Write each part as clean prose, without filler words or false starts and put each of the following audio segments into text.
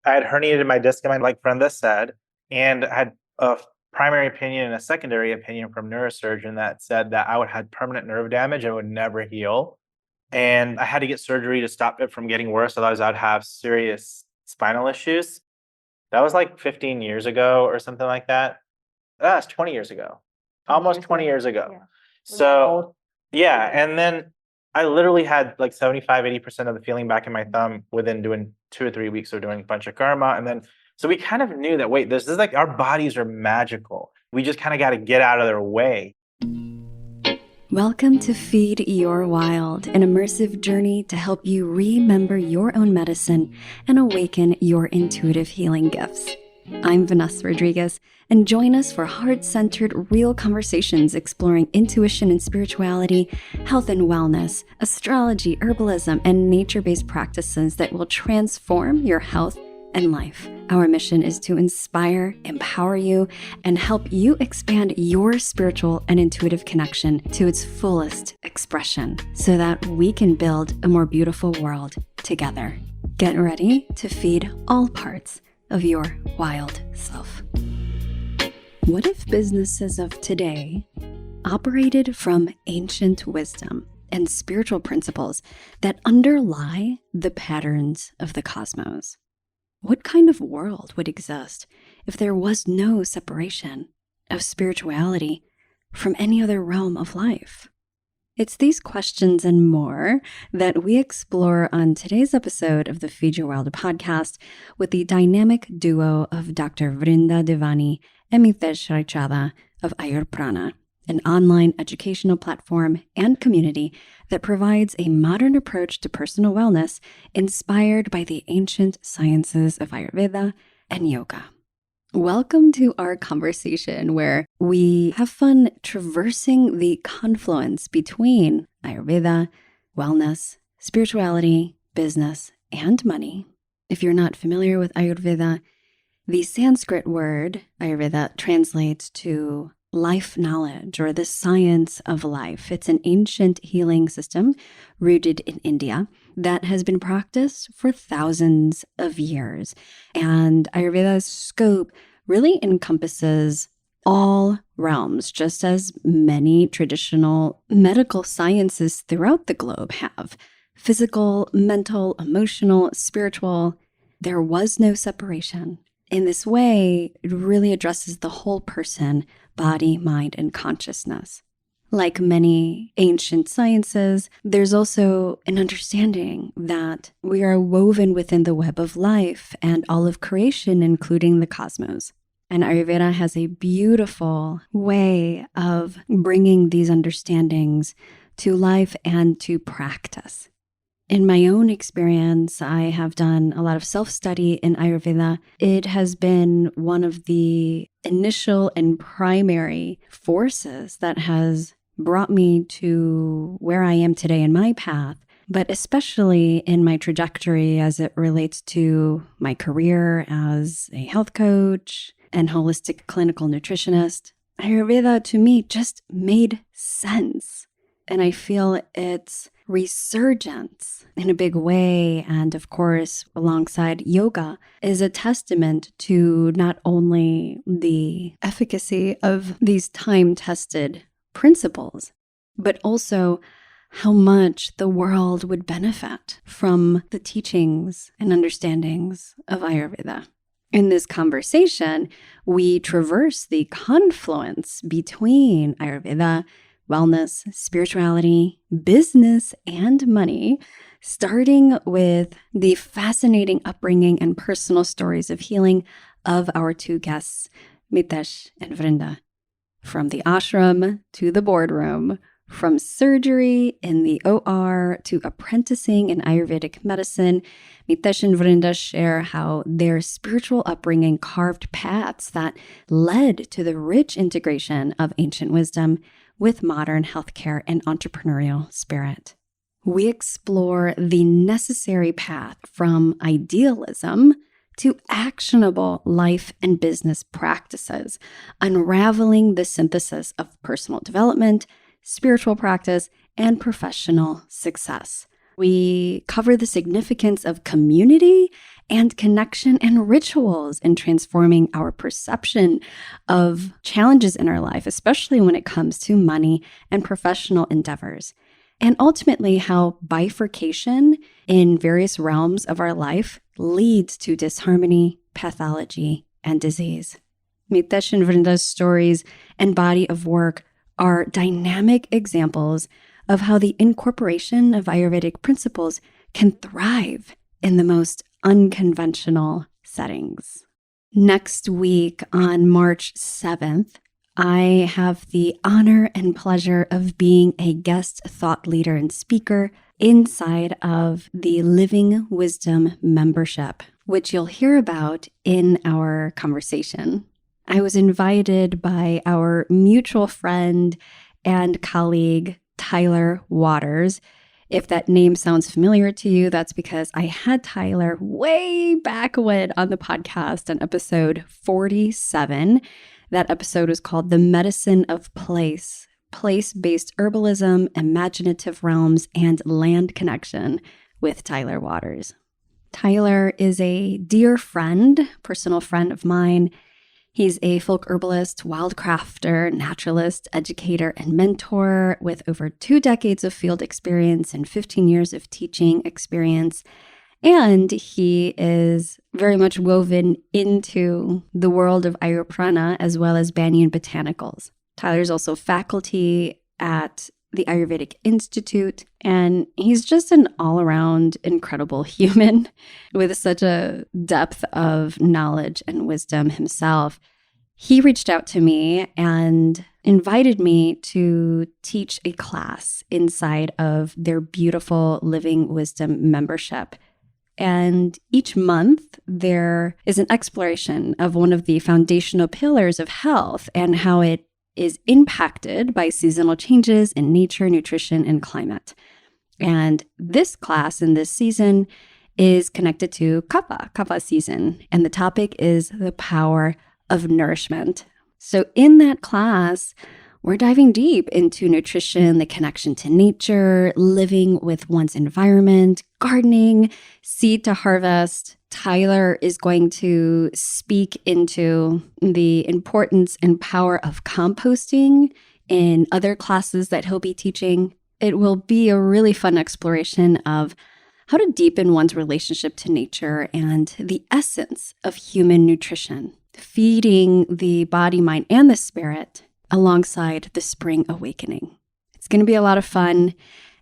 I had herniated my disc in my, like Vrinda said, and I had a primary opinion and a secondary opinion from neurosurgeon that said that I would have permanent nerve damage and would never heal. And I had to get surgery to stop it from getting worse. Otherwise, I'd have serious spinal issues. That was like 15 years ago or something like that. That's 20 years ago, almost 20 years ago. Yeah. So, yeah. And then I literally had like 75-80% of the feeling back in my thumb within doing 2 or 3 weeks of doing panchakarma. And then, so we kind of knew that, wait, this is like our bodies are magical. We just kind of got to get out of their way. Welcome to Feed Your Wild, an immersive journey to help you remember your own medicine and awaken your intuitive healing gifts. I'm Vanessa Rodriguez, and join us for heart-centered, real conversations exploring intuition and spirituality, health and wellness, astrology, herbalism, and nature-based practices that will transform your health and life. Our mission is to inspire, empower you, and help you expand your spiritual and intuitive connection to its fullest expression so that we can build a more beautiful world together. Get ready to feed all parts of your wild self. What if businesses of today operated from ancient wisdom and spiritual principles that underlie the patterns of the cosmos? What kind of world would exist if there was no separation of spirituality from any other realm of life? It's these questions and more that we explore on today's episode of the Feed Your Wild podcast with the dynamic duo of Dr. Vrinda Devani and Mitesh Raichada of AyurPrana, an online educational platform and community that provides a modern approach to personal wellness inspired by the ancient sciences of Ayurveda and yoga. Welcome to our conversation where we have fun traversing the confluence between Ayurveda, wellness, spirituality, business, and money. If you're not familiar with Ayurveda, the Sanskrit word Ayurveda translates to life knowledge or the science of life. It's an ancient healing system rooted in India that has been practiced for thousands of years. And Ayurveda's scope really encompasses all realms, just as many traditional medical sciences throughout the globe have. Physical, mental, emotional, spiritual. There was no separation. In this way, it really addresses the whole person, body, mind, and consciousness. Like many ancient sciences, there's also an understanding that we are woven within the web of life and all of creation, including the cosmos. And Ayurveda has a beautiful way of bringing these understandings to life and to practice. In my own experience, I have done a lot of self-study in Ayurveda. It has been one of the initial and primary forces that has brought me to where I am today in my path, but especially in my trajectory as it relates to my career as a health coach and holistic clinical nutritionist. Ayurveda to me just made sense. And I feel its resurgence in a big way, and of course, alongside yoga, is a testament to not only the efficacy of these time-tested principles, but also how much the world would benefit from the teachings and understandings of Ayurveda. In this conversation, we traverse the confluence between Ayurveda, wellness, spirituality, business, and money, starting with the fascinating upbringing and personal stories of healing of our two guests, Mitesh and Vrinda. From the ashram to the boardroom, from surgery in the OR to apprenticing in Ayurvedic medicine, Mitesh and Vrinda share how their spiritual upbringing carved paths that led to the rich integration of ancient wisdom with modern healthcare and entrepreneurial spirit. We explore the necessary path from idealism to actionable life and business practices, unraveling the synthesis of personal development, spiritual practice, and professional success. We cover the significance of community and connection and rituals in transforming our perception of challenges in our life, especially when it comes to money and professional endeavors. And ultimately, how bifurcation in various realms of our life leads to disharmony, pathology, and disease. Mitesh and Vrinda's stories and body of work are dynamic examples of how the incorporation of Ayurvedic principles can thrive in the most unconventional settings. Next week, on March 7th, I have the honor and pleasure of being a guest thought leader and speaker inside of the Living Wisdom membership, which you'll hear about in our conversation. I was invited by our mutual friend and colleague, Tyler Waters. If that name sounds familiar to you, that's because I had Tyler way back when on the podcast on episode 47. That episode was called The Medicine of Place, Place-Based Herbalism, Imaginative Realms, and Land Connection with Tyler Waters. Tyler is a dear friend, personal friend of mine. He's a folk herbalist, wildcrafter, naturalist, educator, and mentor with over 2 decades of field experience and 15 years of teaching experience. And he is very much woven into the world of AyurPrana as well as Banyan botanicals. Tyler's also faculty at the Ayurvedic Institute, and he's just an all-around incredible human with such a depth of knowledge and wisdom himself. He reached out to me and invited me to teach a class inside of their beautiful Living Wisdom membership. And each month, there is an exploration of one of the foundational pillars of health and how it is impacted by seasonal changes in nature, nutrition, and climate. And this class in this season is connected to Kapha season. And the topic is the power of nourishment. So in that class, we're diving deep into nutrition, the connection to nature, living with one's environment, gardening, seed to harvest. Tyler is going to speak into the importance and power of composting in other classes that he'll be teaching. It will be a really fun exploration of how to deepen one's relationship to nature and the essence of human nutrition, feeding the body, mind, and the spirit alongside the spring awakening. It's going to be a lot of fun.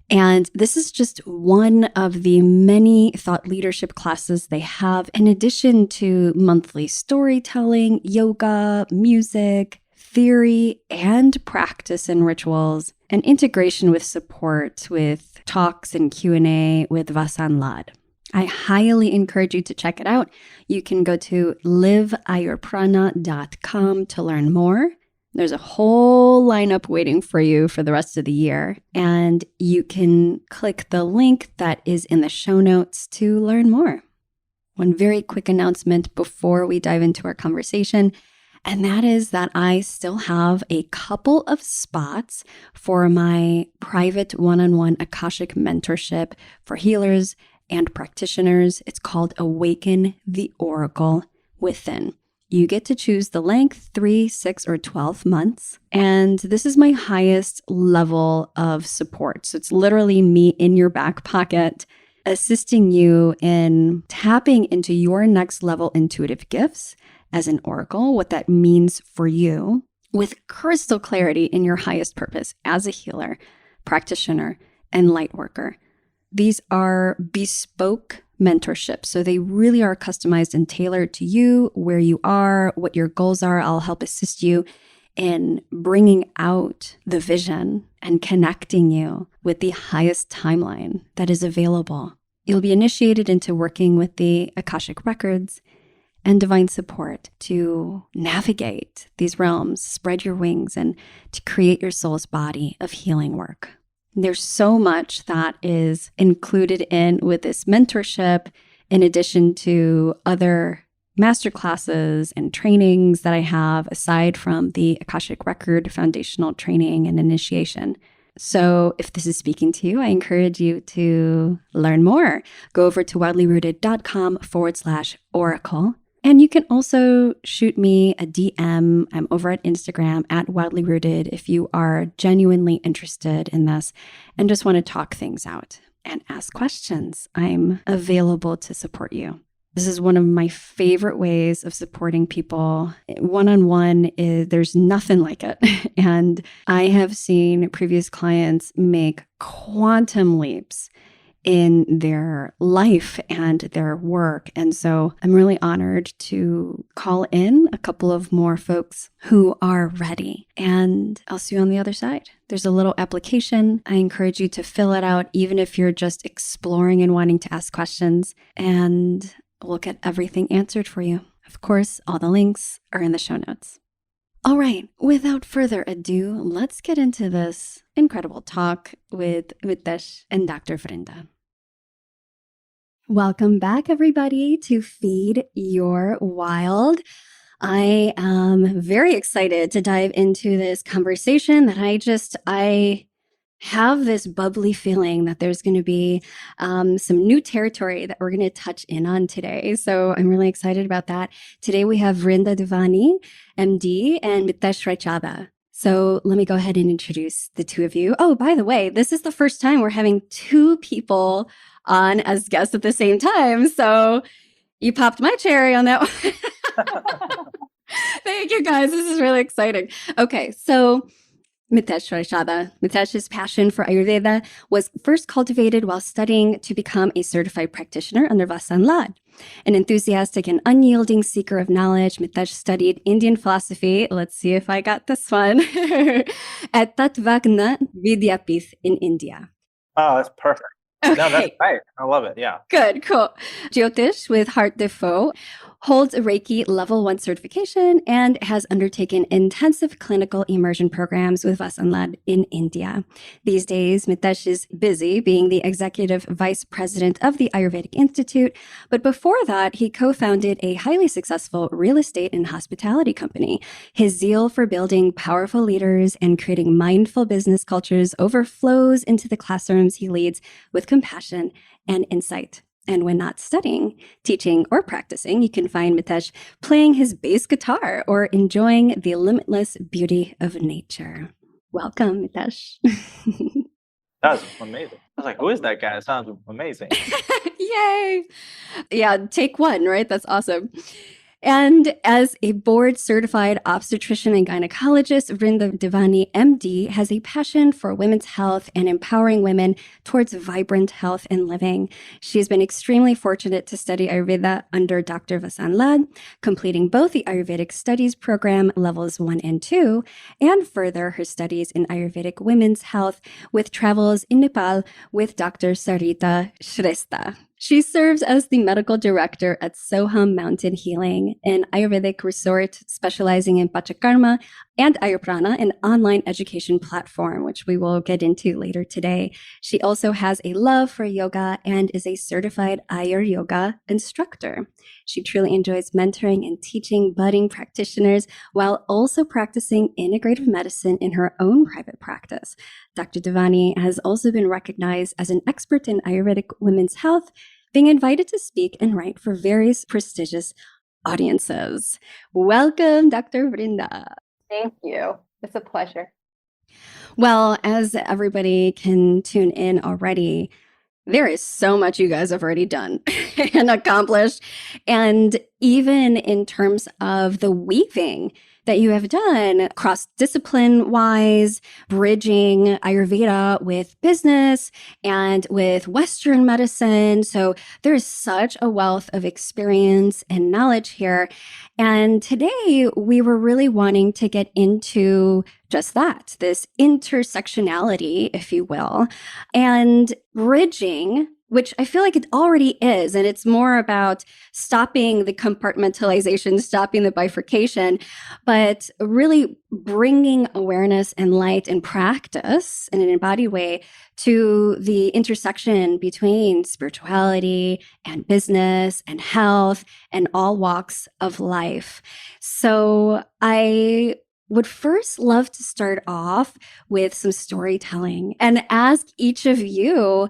And this is just one of the many thought leadership classes they have, in addition to monthly storytelling, yoga, music, theory, and practice and rituals, and integration with support with talks and Q&A with Vasan Lad. I highly encourage you to check it out. You can go to liveayurprana.com to learn more. There's a whole lineup waiting for you for the rest of the year, and you can click the link that is in the show notes to learn more. One very quick announcement before we dive into our conversation, and that is that I still have a couple of spots for my private one-on-one Akashic mentorship for healers and practitioners. It's called Awaken the Oracle Within. You get to choose the length, 3, 6, or 12 months. And this is my highest level of support. So it's literally me in your back pocket, assisting you in tapping into your next level intuitive gifts as an oracle, what that means for you, with crystal clarity in your highest purpose as a healer, practitioner, and light worker. These are bespoke mentorships. So they really are customized and tailored to you, where you are, what your goals are. I'll help assist you in bringing out the vision and connecting you with the highest timeline that is available. You'll be initiated into working with the Akashic records and divine support to navigate these realms, spread your wings, and to create your soul's body of healing work. There's so much that is included in with this mentorship, in addition to other masterclasses and trainings that I have aside from the Akashic Record foundational training and initiation. So if this is speaking to you, I encourage you to learn more. Go over to wildlyrooted.com/oracle. And you can also shoot me a DM. I'm over at Instagram at wildlyrooted if you are genuinely interested in this and just want to talk things out and ask questions. I'm available to support you. This is one of my favorite ways of supporting people. One-on-one there's nothing like it. And I have seen previous clients make quantum leaps in their life and their work. And so I'm really honored to call in a couple of more folks who are ready. And I'll see you on the other side. There's a little application. I encourage you to fill it out, even if you're just exploring and wanting to ask questions. And we'll get everything answered for you. Of course, all the links are in the show notes. All right, without further ado, let's get into this incredible talk with Mitesh and Dr. Vrinda. Welcome back, everybody, to Feed Your Wild. I am very excited to dive into this conversation that I have this bubbly feeling that there's going to be some new territory that we're going to touch in on today. So I'm really excited about that. Today we have Vrinda Devani, MD, and Mitesh Raichada. So let me go ahead and introduce the two of you. Oh, by the way, this is the first time we're having two people on as guests at the same time. So you popped my cherry on that one. Thank you, guys. This is really exciting. Okay, so Mitesh Raichada. Mitesh's passion for Ayurveda was first cultivated while studying to become a certified practitioner under Vasan Lad. An enthusiastic and unyielding seeker of knowledge, Mitesh studied Indian philosophy, let's see if I got this one, at Tatvagna Vidyapith in India. Oh, that's perfect. Okay. No, that's right. I love it. Yeah. Good, cool. Jyotish with Heart Defoe holds a Reiki Level 1 certification and has undertaken intensive clinical immersion programs with Vasan Lad in India. These days, Mitesh is busy being the executive vice president of the Ayurvedic Institute, but before that, he co-founded a highly successful real estate and hospitality company. His zeal for building powerful leaders and creating mindful business cultures overflows into the classrooms he leads with compassion and insight. And when not studying, teaching, or practicing, you can find Mitesh playing his bass guitar or enjoying the limitless beauty of nature. Welcome, Mitesh. That was amazing. I was like, who is that guy? It sounds amazing. Yay. Yeah, take one, right? That's awesome. And as a board-certified obstetrician and gynecologist, Vrinda Devani, MD, has a passion for women's health and empowering women towards vibrant health and living. She has been extremely fortunate to study Ayurveda under Dr. Vasan Lad, completing both the Ayurvedic Studies Program Levels 1 and 2, and further her studies in Ayurvedic women's health with travels in Nepal with Dr. Sarita Shrestha. She serves as the medical director at Soham Mountain Healing, an Ayurvedic resort specializing in Panchakarma and AyurPrana, an online education platform, which we will get into later today. She also has a love for yoga and is a certified Ayur Yoga instructor. She truly enjoys mentoring and teaching budding practitioners while also practicing integrative medicine in her own private practice. Dr. Devani has also been recognized as an expert in Ayurvedic women's health, being invited to speak and write for various prestigious audiences. Welcome, Dr. Vrinda. Thank you. It's a pleasure. Well, as everybody can tune in already, there is so much you guys have already done and accomplished. And even in terms of the weaving that you have done cross-discipline wise, bridging Ayurveda with business and with Western medicine. So there's such a wealth of experience and knowledge here. And today we were really wanting to get into just that, this intersectionality, if you will, and bridging, which I feel like it already is. And it's more about stopping the compartmentalization, stopping the bifurcation, but really bringing awareness and light and practice in an embodied way to the intersection between spirituality and business and health and all walks of life. So I would first love to start off with some storytelling and ask each of you,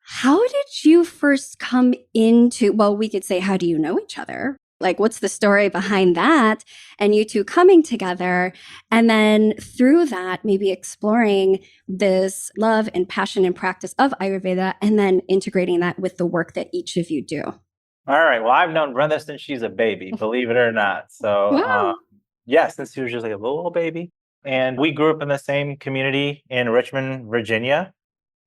how did you first come into, well, we could say, how do you know each other? Like, what's the story behind that? And you two coming together. And then through that, maybe exploring this love and passion and practice of Ayurveda, and then integrating that with the work that each of you do. All right. Well, I've known Brenda since she's a baby, believe it or not. So, Wow. yeah, since she was just like a little baby. And we grew up in the same community in Richmond, Virginia.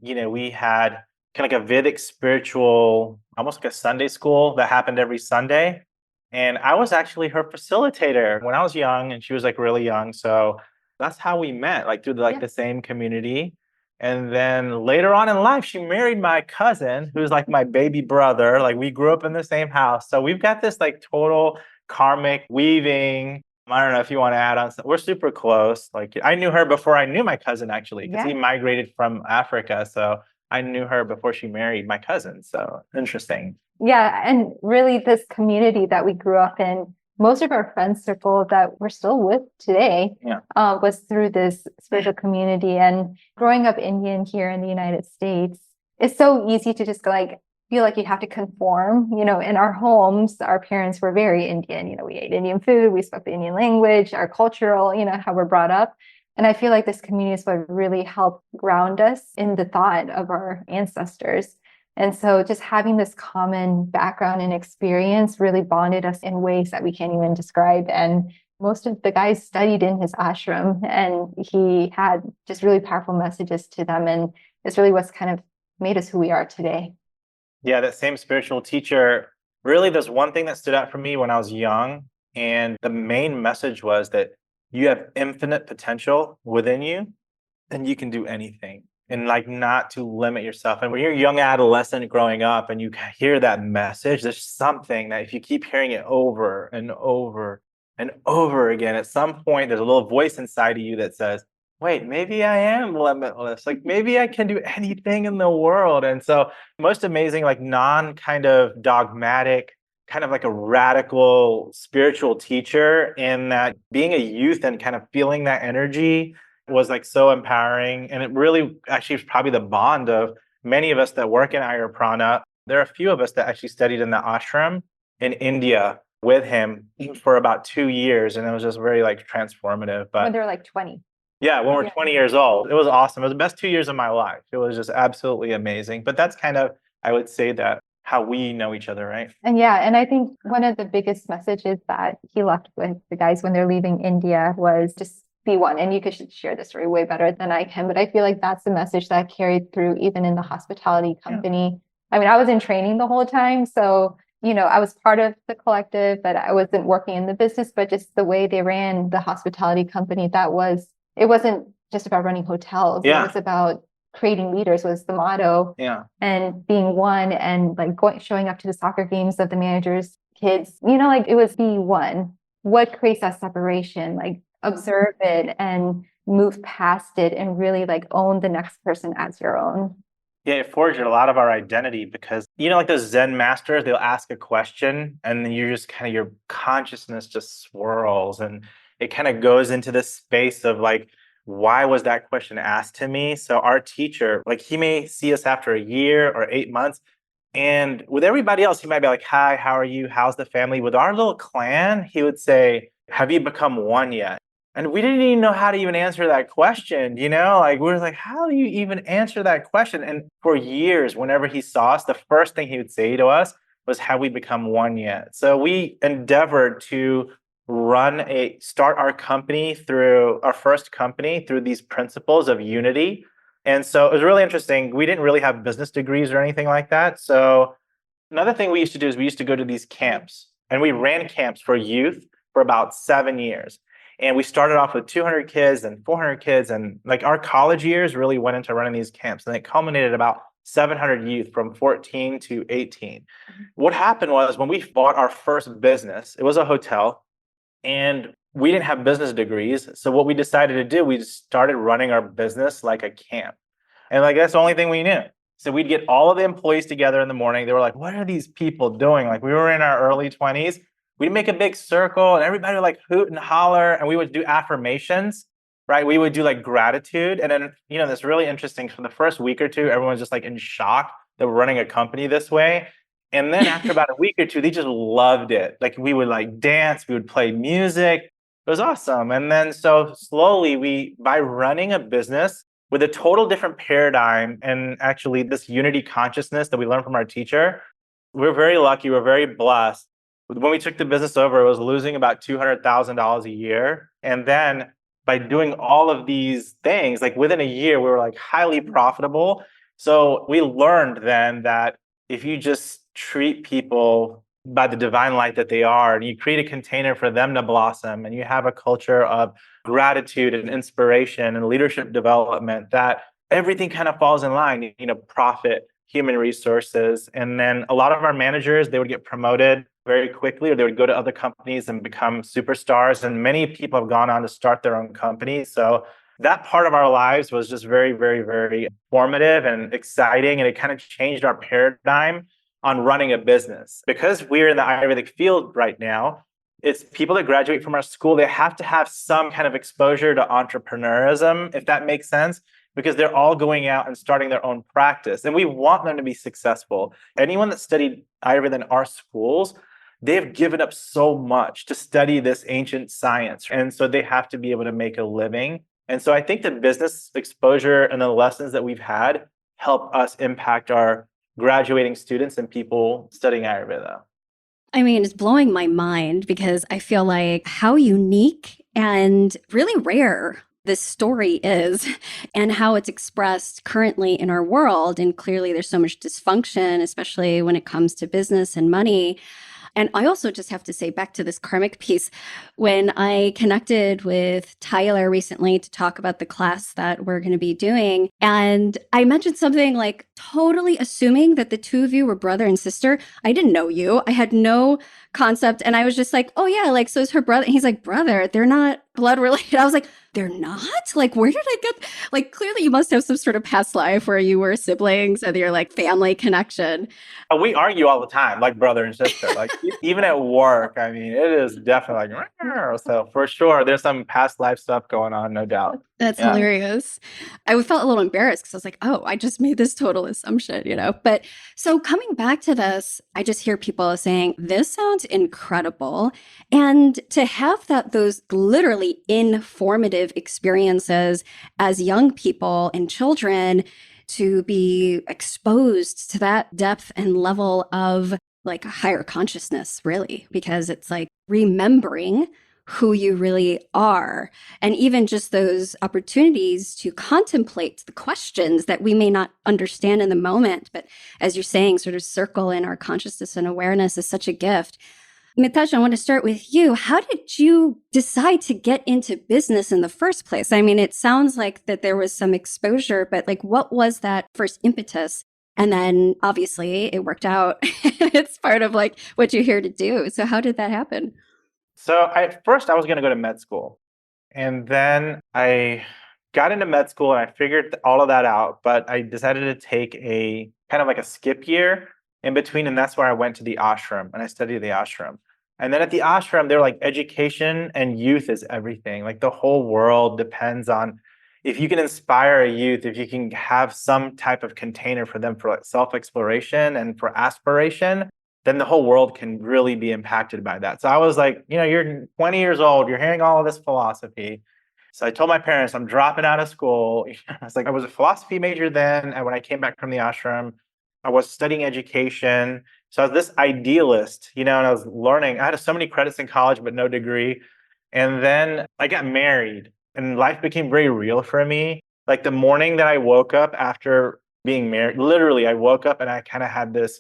We had kind of like a Vedic spiritual, almost like a Sunday school that happened every Sunday. And I was actually her facilitator when I was young and she was like really young. So that's how we met, like through the same community. And then later on in life, she married my cousin, who's like my baby brother. Like we grew up in the same house. So we've got this like total karmic weaving. I don't know if you want to add on. We're super close. Like I knew her before I knew my cousin actually, because he migrated from Africa. So I knew her before she married my cousin. So interesting. Yeah. And really this community that we grew up in, most of our friends circle that we're still with today was through this spiritual community. And growing up Indian here in the United States, it's so easy to just like feel like you have to conform. In our homes, our parents were very Indian. We ate Indian food, we spoke the Indian language, our cultural, how we're brought up. And I feel like this community is what really helped ground us in the thought of our ancestors. And so just having this common background and experience really bonded us in ways that we can't even describe. And most of the guys studied in his ashram, and he had just really powerful messages to them. And it's really what's kind of made us who we are today. Yeah, that same spiritual teacher, really, there's one thing that stood out for me when I was young. And the main message was that you have infinite potential within you and you can do anything. And like not to limit yourself. And when you're a young adolescent growing up and you hear that message, there's something that if you keep hearing it over and over and over again, at some point, there's a little voice inside of you that says, wait, maybe I am limitless. Like maybe I can do anything in the world. And so most amazing, like non kind of dogmatic, kind of like a radical spiritual teacher, in that being a youth and kind of feeling that energy was like so empowering. And it really actually was probably the bond of many of us that work in AyurPrana. There are a few of us that actually studied in the ashram in India with him for about 2 years. And it was just very like transformative. But when they're like 20. Yeah, when we're 20 years old. It was awesome. It was the best 2 years of my life. It was just absolutely amazing. But that's kind of, I would say, that how we know each other, right? And I think one of the biggest messages that he left with the guys when they're leaving India was just be one. And you could share this story way better than I can, but I feel like that's the message that carried through even in the hospitality company. I mean, I was in training the whole time. So, I was part of the collective, but I wasn't working in the business, but just the way they ran the hospitality company, it wasn't just about running hotels. It was about creating leaders was the motto. And being one, and like showing up to the soccer games of the managers' kids, like it was be one. What creates that separation? Like observe it and move past it and really like own the next person as your own. Yeah, it forged a lot of our identity because, like those Zen masters, they'll ask a question and then you just kind of, your consciousness just swirls and it kind of goes into this space of like, why was that question asked to me? So our teacher, like he may see us after a year or 8 months. And with everybody else, he might be like, hi, how are you? How's the family? With our little clan, he would say, have you become one yet? And we didn't even know how to even answer that question, like we were like, how do you even answer that question? And for years, whenever he saw us, the first thing he would say to us was, have we become one yet? So we endeavored to start our first company through these principles of unity. And so it was really interesting. We didn't really have business degrees or anything like that. So another thing we used to do is we used to go to these camps, and we ran camps for youth for about 7 years. And we started off with 200 kids and 400 kids. And like our college years really went into running these camps. And it culminated about 700 youth from 14 to 18. What happened was when we bought our first business, it was a hotel, and we didn't have business degrees. So what we decided to do, we started running our business like a camp. And like, that's the only thing we knew. So we'd get all of the employees together in the morning. They were like, what are these people doing? Like we were in our early 20s. we'd make a big circle and everybody would like hoot and holler, and we would do affirmations, right? We would do like gratitude. And then, that's really interesting. For the first week or two, everyone was just like in shock that we're running a company this way. And then after about a week or two, they just loved it. Like we would like dance, we would play music. It was awesome. And then so slowly by running a business with a total different paradigm and actually this unity consciousness that we learned from our teacher, we're very lucky, we're very blessed. When we took the business over, it was losing about $200,000 a year. And then by doing all of these things, like within a year, we were like highly profitable. So we learned then that if you just treat people by the divine light that they are, and you create a container for them to blossom, and you have a culture of gratitude and inspiration and leadership development, that everything kind of falls in line, profit, human resources. And then a lot of our managers, they would get promoted very quickly, or they would go to other companies and become superstars. And many people have gone on to start their own companies. So that part of our lives was just very, very, very formative and exciting. And it kind of changed our paradigm on running a business. Because we're in the Ayurvedic field right now, it's people that graduate from our school, they have to have some kind of exposure to entrepreneurism, if that makes sense, because they're all going out and starting their own practice. And we want them to be successful. Anyone that studied Ayurveda in our schools, they've given up so much to study this ancient science. And so they have to be able to make a living. And so I think the business exposure and the lessons that we've had help us impact our graduating students and people studying Ayurveda. I mean, it's blowing my mind because I feel like how unique and really rare this story is and how it's expressed currently in our world. And clearly there's so much dysfunction, especially when it comes to business and money. And I also just have to say, back to this karmic piece, when I connected with Tyler recently to talk about the class that we're going to be doing, and I mentioned something like totally assuming that the two of you were brother and sister. I didn't know you. I had no concept. And I was just like, oh yeah, like, so is her brother. And he's like, brother, they're not blood related. I was like, they're not? Like, where did I get? Like, clearly you must have some sort of past life where you were siblings and you're like family connection. We argue all the time, like brother and sister. Like even at work, I mean, it is definitely like, so for sure, there's some past life stuff going on, no doubt. That's hilarious. I felt a little embarrassed because I was like, oh, I just made this total assumption, But so coming back to this, I just hear people saying, this sounds incredible. And to have those literally informative experiences as young people and children, to be exposed to that depth and level of like higher consciousness, really, because it's like remembering who you really are. And even just those opportunities to contemplate the questions that we may not understand in the moment, but as you're saying, sort of circle in our consciousness and awareness is such a gift. Mitesh, I want to start with you. How did you decide to get into business in the first place? I mean, it sounds like that there was some exposure, but like, what was that first impetus? And then obviously it worked out. It's part of like what you're here to do. So how did that happen? So at first I was going to go to med school, and then I got into med school and I figured all of that out, but I decided to take a kind of like a skip year in between. And that's where I went to the ashram and I studied the ashram. And then at the ashram, they're like, education and youth is everything. Like the whole world depends on if you can inspire a youth, if you can have some type of container for them for like self-exploration and for aspiration, then the whole world can really be impacted by that. So I was like, you're 20 years old, you're hearing all of this philosophy. So I told my parents, I'm dropping out of school. I was a philosophy major then. And when I came back from the ashram, I was studying education. So I was this idealist, and I was learning. I had so many credits in college, but no degree. And then I got married and life became very real for me. Like the morning that I woke up after being married, literally I woke up and I kind of had this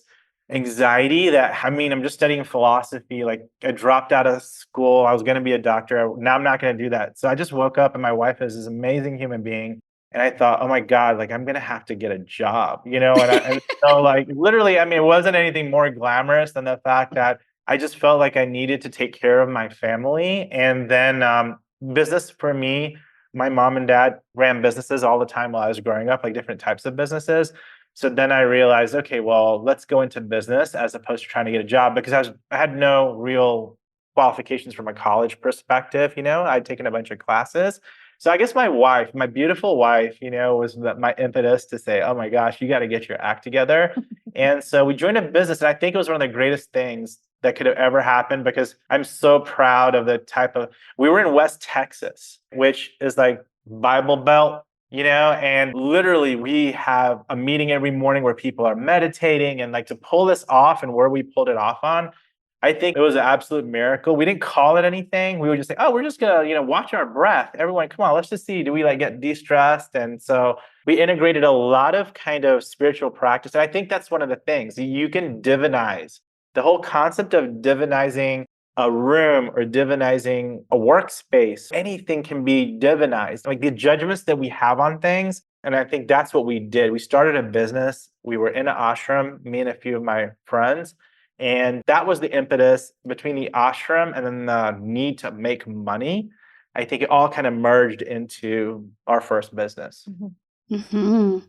anxiety that, I'm just studying philosophy. Like I dropped out of school. I was going to be a doctor. Now I'm not going to do that. So I just woke up and my wife is this amazing human being. And I thought, oh my God, like I'm going to have to get a job, and so like literally, it wasn't anything more glamorous than the fact that I just felt like I needed to take care of my family. And then business for me, my mom and dad ran businesses all the time while I was growing up, like different types of businesses. So then I realized, okay, well, let's go into business as opposed to trying to get a job, because I had no real qualifications from a college perspective. I'd taken a bunch of classes. So I guess my beautiful wife, was my impetus to say, oh my gosh, you got to get your act together. And so we joined a business. And I think it was one of the greatest things that could have ever happened, because I'm so proud of we were in West Texas, which is like Bible Belt, and literally we have a meeting every morning where people are meditating, and like to pull this off and where we pulled it off on, I think it was an absolute miracle. We didn't call it anything. We would just say, oh, we're just going to, watch our breath. Everyone, come on, let's just see. Do we like get de-stressed? And so we integrated a lot of kind of spiritual practice. And I think that's one of the things you can divinize. The whole concept of divinizing a room or divinizing a workspace, anything can be divinized. Like the judgments that we have on things. And I think that's what we did. We started a business. We were in an ashram, me and a few of my friends. And that was the impetus between the ashram and then the need to make money. I think it all kind of merged into our first business. Mm-hmm. Mm-hmm.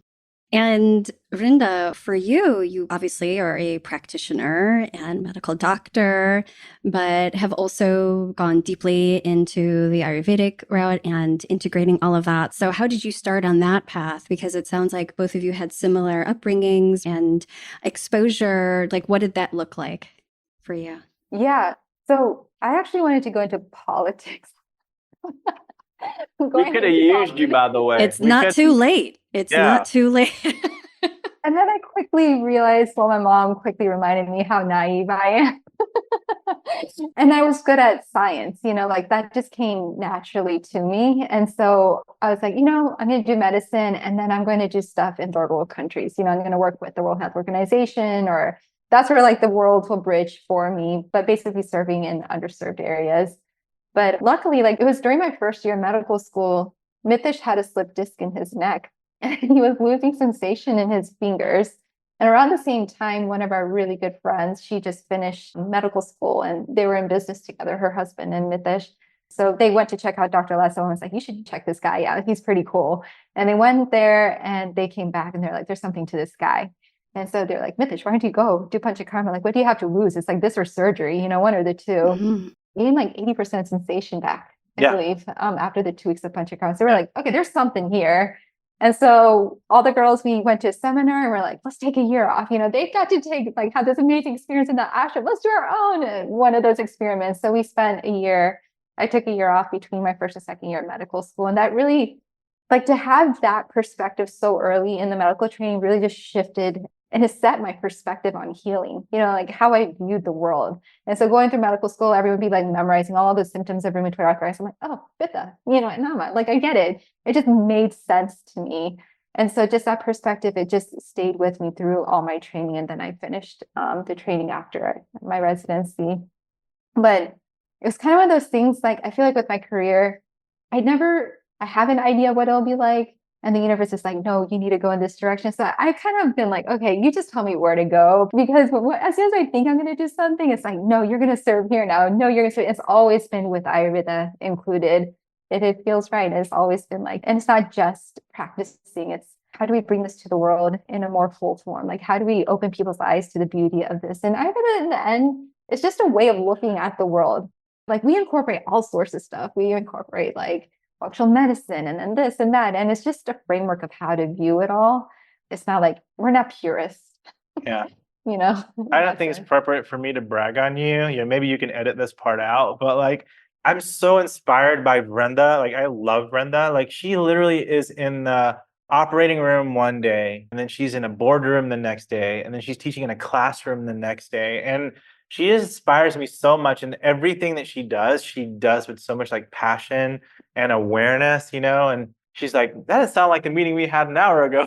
And Vrinda, for you obviously are a practitioner and medical doctor, but have also gone deeply into the Ayurvedic route and integrating all of that. So how did you start on that path? Because it sounds like both of you had similar upbringings and exposure. Like, what did that look like for you? Yeah. So I actually wanted to go into politics. We could have used you, by the way. It's not too late. It's not too late. And then I quickly realized, my mom quickly reminded me how naive I am. And I was good at science, like that just came naturally to me. And so I was like, I'm going to do medicine, and then I'm going to do stuff in third world countries. I'm going to work with the World Health Organization, or that's where like the world will bridge for me, but basically serving in underserved areas. But luckily, like it was during my first year in medical school, Mitesh had a slip disc in his neck and he was losing sensation in his fingers. And around the same time, one of our really good friends, she just finished medical school and they were in business together, her husband and Mitesh. So they went to check out Dr. Lesso and was like, you should check this guy out. He's pretty cool. And they went there and they came back and they're like, there's something to this guy. And so they're like, Mitesh, why don't you go do panchakarma? Like, what do you have to lose? It's like this or surgery, one or the two. Mm-hmm. Gained like 80% sensation back, I believe, after the 2 weeks of panchakarma. So we're like, okay, there's something here. And so all the girls, we went to a seminar and we're like, let's take a year off. They got to have this amazing experience in the ashram. Let's do our own one of those experiments. So we spent a year. I took a year off between my first and second year of medical school. And that really, like to have that perspective so early in the medical training really just shifted and has set my perspective on healing, like how I viewed the world. And so going through medical school, everyone would be like memorizing all the symptoms of rheumatoid arthritis. I'm like, oh, Pitta, and Nama, like I get it. It just made sense to me. And so just that perspective, it just stayed with me through all my training. And then I finished the training after my residency. But it was kind of one of those things, like, I feel like with my career, I have an idea what it'll be like. And the universe is like, no, you need to go in this direction. So I kind of been like, okay, you just tell me where to go. Because as soon as I think I'm going to do something, it's like, no, you're going to serve here now. No, you're going to serve. It's always been with Ayurveda included. If it feels right, it's always been like, and it's not just practicing. It's how do we bring this to the world in a more full form? Like, how do we open people's eyes to the beauty of this? And Ayurveda in the end, it's just a way of looking at the world. Like we incorporate all sorts of stuff. We incorporate like functional medicine and then this and that. And it's just a framework of how to view it all. It's not like we're not purists. Yeah. I don't think it's appropriate for me to brag on you. Maybe you can edit this part out, but like I'm so inspired by Vrinda. Like I love Vrinda. Like she literally is in the operating room one day, and then she's in a boardroom the next day, and then she's teaching in a classroom the next day. And she inspires me so much, and everything that she does with so much like passion and awareness, and she's like, that doesn't sound like the meeting we had an hour ago.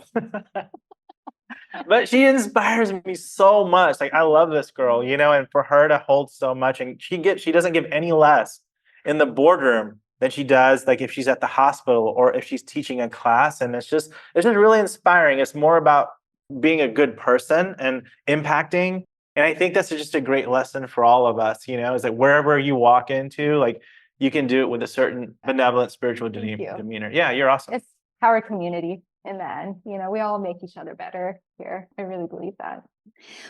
But she inspires me so much. Like I love this girl, and for her to hold so much, and she doesn't give any less in the boardroom than she does like if she's at the hospital or if she's teaching a class. And it's just really inspiring. It's more about being a good person and impacting. And I think that's just a great lesson for all of us, is that wherever you walk into, like you can do it with a certain benevolent spiritual demeanor. Yeah, you're awesome. It's our community in the end. We all make each other better here. I really believe that.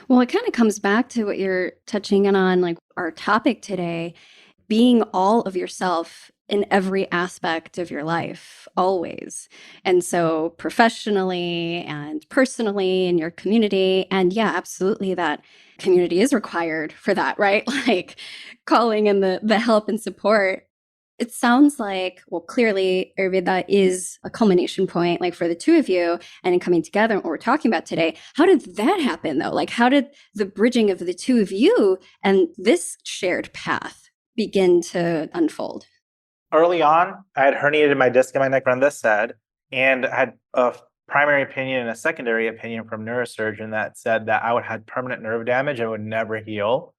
Well, it kind of comes back to what you're touching on, like our topic today, being all of yourself in every aspect of your life, always. And so, professionally and personally in your community. And yeah, absolutely, that community is required for that, right? Like calling in the help and support. It sounds like, well, clearly Ayurveda is a culmination point, like for the two of you and in coming together and what we're talking about today. How did that happen though? Like, how did the bridging of the two of you and this shared path begin to unfold? Early on, I had herniated my disc in my neck, Brenda said, and I had a primary opinion and a secondary opinion from neurosurgeon that said that I would have permanent nerve damage and would never heal.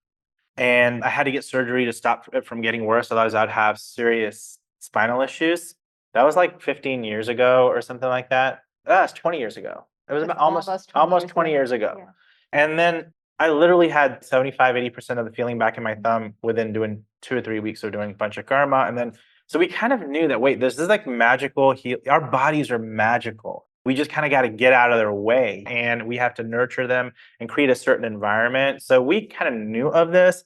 And I had to get surgery to stop it from getting worse. Otherwise, I'd have serious spinal issues. That was like 15 years ago or something like that. That's 20 years ago. It was about almost 20 years ago. Yeah. And then I literally had 75-80% of the feeling back in my thumb within doing 2 or 3 weeks of doing panchakarma. And then, so we kind of knew that, wait, this is like magical. Our bodies are magical. We just kind of got to get out of their way and we have to nurture them and create a certain environment. So we kind of knew of this.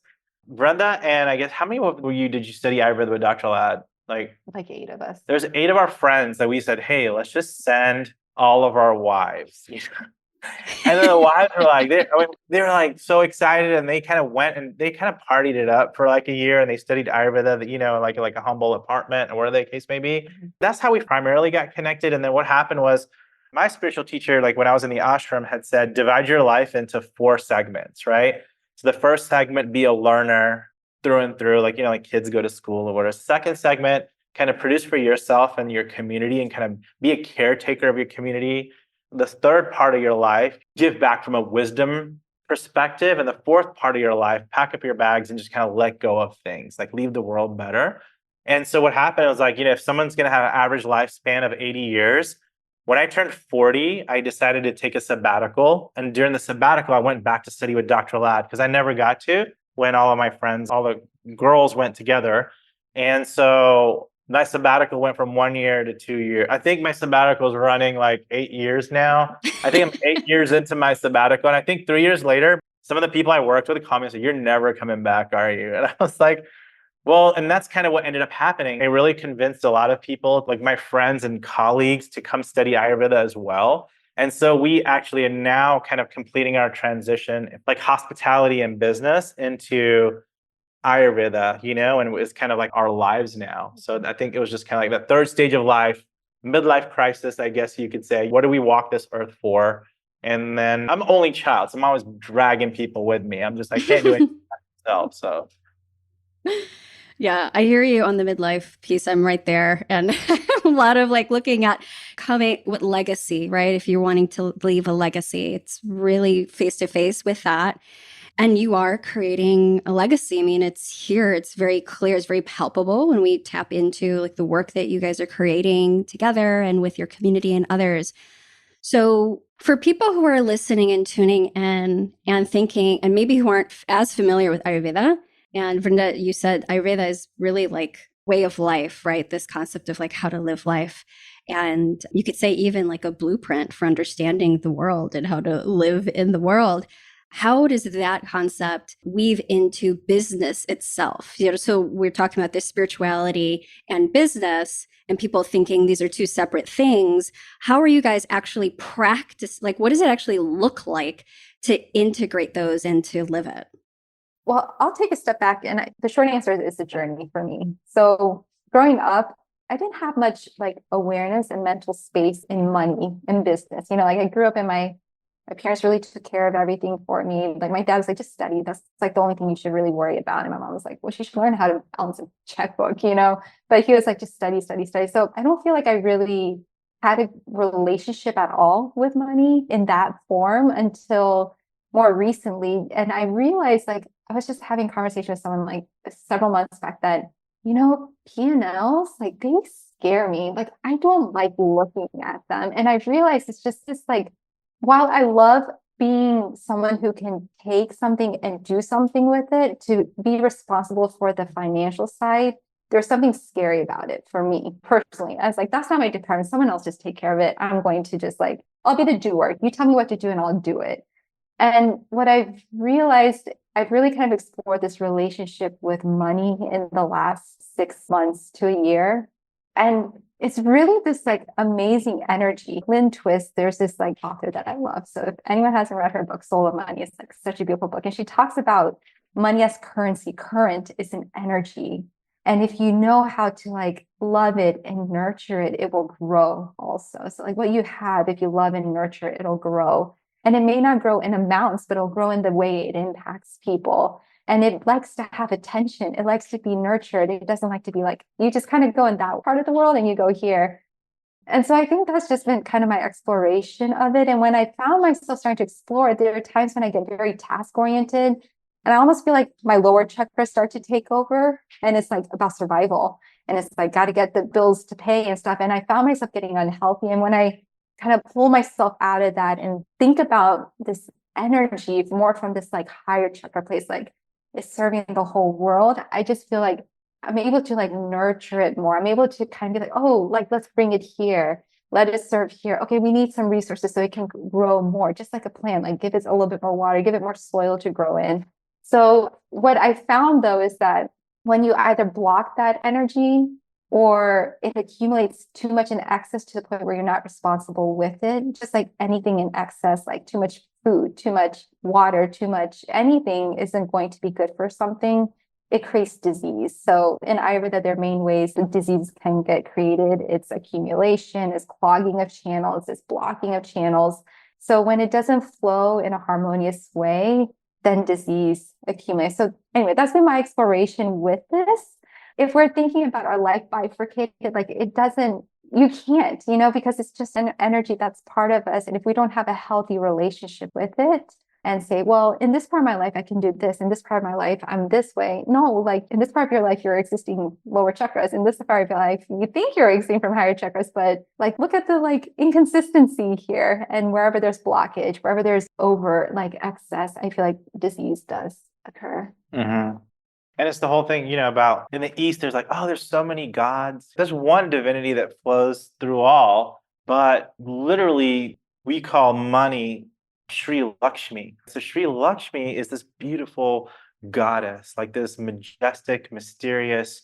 Brenda, and I guess how many did you study Ayurveda with Dr. Ladd? Like 8 of us. There's 8 of our friends that we said, hey, let's just send all of our wives. And then the wives were like, they were like so excited, and they kind of went and they kind of partied it up for like a year, and they studied Ayurveda, like a humble apartment or whatever the case may be. Mm-hmm. That's how we primarily got connected. And then what happened was my spiritual teacher, like when I was in the ashram, had said, divide your life into 4 segments, right? So the first segment, be a learner through and through, like kids go to school or whatever. Second segment, kind of produce for yourself and your community and kind of be a caretaker of your community. The third part of your life, give back from a wisdom perspective. And the fourth part of your life, pack up your bags and just kind of let go of things, like leave the world better. And so what happened was if someone's going to have an average lifespan of 80 years, when I turned 40, I decided to take a sabbatical. And during the sabbatical, I went back to study with Dr. Ladd because I never got to when all of my friends, all the girls went together. And so my sabbatical went from 1 year to 2 years. I think my sabbatical is running like 8 years now. I think I'm 8 years into my sabbatical. And I think 3 years later, some of the people I worked with called me and said, you're never coming back, are you? And I was like, well, and that's kind of what ended up happening. It really convinced a lot of people, like my friends and colleagues, to come study Ayurveda as well. And so we actually are now kind of completing our transition, like hospitality and business, into Ayurveda, and it's kind of like our lives now. So I think it was just kind of like the third stage of life, midlife crisis, I guess you could say. What do we walk this earth for? And then I'm only child, so I'm always dragging people with me. I can't do anything myself. So. Yeah, I hear you on the midlife piece. I'm right there. And a lot of looking at coming with legacy, right? If you're wanting to leave a legacy, it's really face to face with that. And you are creating a legacy. I mean, it's here. It's very clear. It's very palpable when we tap into the work that you guys are creating together and with your community and others. So for people who are listening and tuning in and thinking, and maybe who aren't as familiar with Ayurveda, and Vrinda, you said Ayurveda is really way of life, right? This concept of how to live life. And you could say even a blueprint for understanding the world and how to live in the world. How does that concept weave into business itself? So we're talking about this spirituality and business and people thinking these are two separate things. How are you guys actually practice? What does it actually look like to integrate those and to live it? Well, I'll take a step back, and the short answer is a journey for me. So growing up, I didn't have much awareness and mental space in money and business. I grew up in my parents really took care of everything for me. My dad was like, just study. That's the only thing you should really worry about. And my mom was like, well, she should learn how to balance a checkbook, but he was like, just study, study, study. So I don't feel like I really had a relationship at all with money in that form until more recently. And I realized I was just having a conversation with someone several months back that, P&Ls, they scare me. I don't like looking at them. And I've realized it's just this while I love being someone who can take something and do something with it, to be responsible for the financial side, there's something scary about it for me personally. I was like, that's not my department. Someone else just take care of it. I'm going to just I'll be the doer. You tell me what to do and I'll do it. And what I've realized, I've really kind of explored this relationship with money in the last 6 months to a year. And it's really this like amazing energy. Lynn Twist, there's this like author that I love. So if anyone hasn't read her book, Soul of Money, it's like such a beautiful book. And she talks about money as currency. Current is an energy. And if you know how to like love it and nurture it, it will grow also. So like what you have, if you love and nurture it, it'll grow. And it may not grow in amounts, but it'll grow in the way it impacts people. And it likes to have attention. It likes to be nurtured. It doesn't like to be like, you just kind of go in that part of the world and you go here. And so I think that's just been kind of my exploration of it. And when I found myself starting to explore it, there are times when I get very task oriented. And I almost feel like my lower chakras start to take over. And it's like about survival. And it's like, got to get the bills to pay and stuff. And I found myself getting unhealthy. And when I kind of pull myself out of that and think about this energy more from this like higher chakra place, like is serving the whole world, I just feel like I'm able to like nurture it more. I'm able to kind of be like, oh, like let's bring it here. Let it serve here. Okay, we need some resources so it can grow more, just like a plant, like give it a little bit more water, give it more soil to grow in. So what I found though is that when you either block that energy or it accumulates too much in excess to the point where you're not responsible with it, just like anything in excess, like too much food, too much water, too much anything isn't going to be good for something. It creates disease. So in Ayurveda, there are main ways the disease can get created. It's accumulation, it's clogging of channels, it's blocking of channels. So when it doesn't flow in a harmonious way, then disease accumulates. So anyway, that's been my exploration with this. If we're thinking about our life bifurcated, like it doesn't, you can't, because it's just an energy that's part of us. And if we don't have a healthy relationship with it and say, well, in this part of my life, I can do this. In this part of my life, I'm this way. No, like in this part of your life, you're existing lower chakras. In this part of your life, you think you're existing from higher chakras, but like, look at the like inconsistency here. And wherever there's blockage, wherever there's over like excess, I feel like disease does occur. Mm-hmm. And it's the whole thing, about in the East, there's like, oh, there's so many gods. There's one divinity that flows through all, but literally we call money Sri Lakshmi. So Sri Lakshmi is this beautiful goddess, like this majestic, mysterious,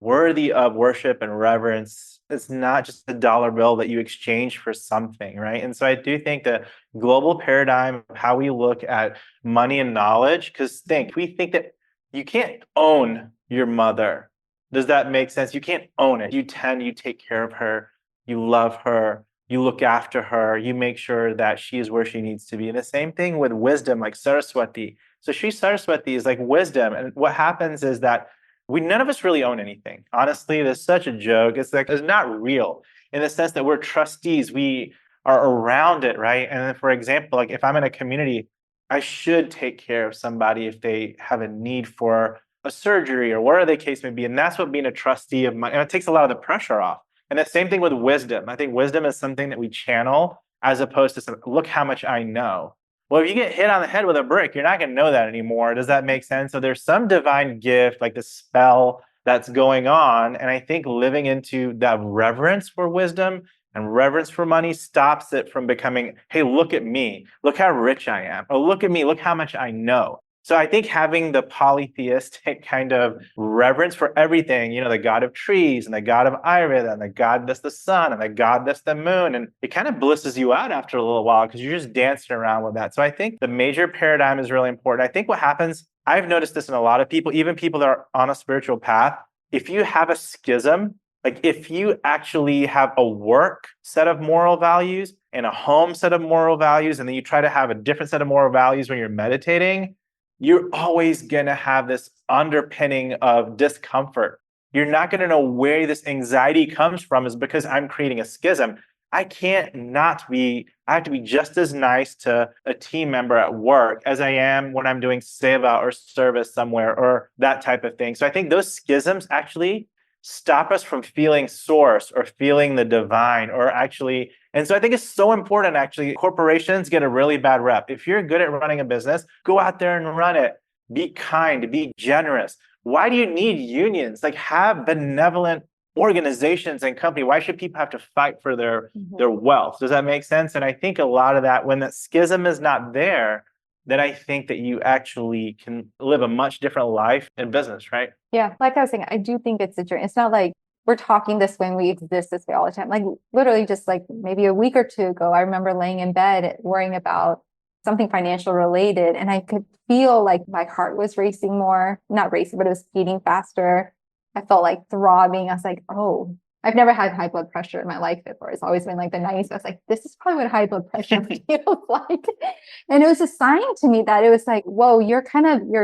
worthy of worship and reverence. It's not just a dollar bill that you exchange for something, right? And so I do think the global paradigm of how we look at money and knowledge, because we think that you can't own your mother. Does that make sense? You can't own it. You take care of her, you love her, you look after her, you make sure that she is where she needs to be. And the same thing with wisdom, like Saraswati. So Sri Saraswati is like wisdom. And what happens is that none of us really own anything. Honestly, there's such a joke. It's like, it's not real in the sense that we're trustees. We are around it, right? And then, for example, like if I'm in a community, I should take care of somebody if they have a need for a surgery or whatever the case may be. And that's what being a trustee of money, and it takes a lot of the pressure off. And the same thing with wisdom. I think wisdom is something that we channel as opposed to look how much I know. Well, if you get hit on the head with a brick, you're not going to know that anymore. Does that make sense? So there's some divine gift, like the spell that's going on. And I think living into that reverence for wisdom and reverence for money stops it from becoming, hey, look at me. Look how rich I am. Or look at me. Look how much I know. So I think having the polytheistic kind of reverence for everything, the god of trees and the god of Ayurveda and the god that's the sun and the god that's the moon, and it kind of blisses you out after a little while because you're just dancing around with that. So I think the major paradigm is really important. I think what happens, I've noticed this in a lot of people, even people that are on a spiritual path, if you have a schism, like if you actually have a work set of moral values and a home set of moral values, and then you try to have a different set of moral values when you're meditating, you're always going to have this underpinning of discomfort. You're not going to know where this anxiety comes from is because I'm creating a schism. I have to be just as nice to a team member at work as I am when I'm doing seva or service somewhere or that type of thing. So I think those schisms actually stop us from feeling source or feeling the divine and so I think it's so important, actually. Corporations get a really bad rep. If you're good at running a business, go out there and run it. Be kind, be generous. Why do you need unions? Like have benevolent organizations and companies. Why should people have to fight for their wealth? Does that make sense? And I think a lot of that, when that schism is not there, then I think that you actually can live a much different life in business, right? Yeah. Like I was saying, I do think it's a journey. It's not like we're talking this way and we exist this way all the time. Like literally just like maybe a week or two ago, I remember laying in bed worrying about something financial related. And I could feel like my heart was racing more, not racing, but it was beating faster. I felt like throbbing. I was like, oh, I've never had high blood pressure in my life before. It's always been like the 90s. I was like, this is probably what high blood pressure feels like. And it was a sign to me that it was like, whoa, you're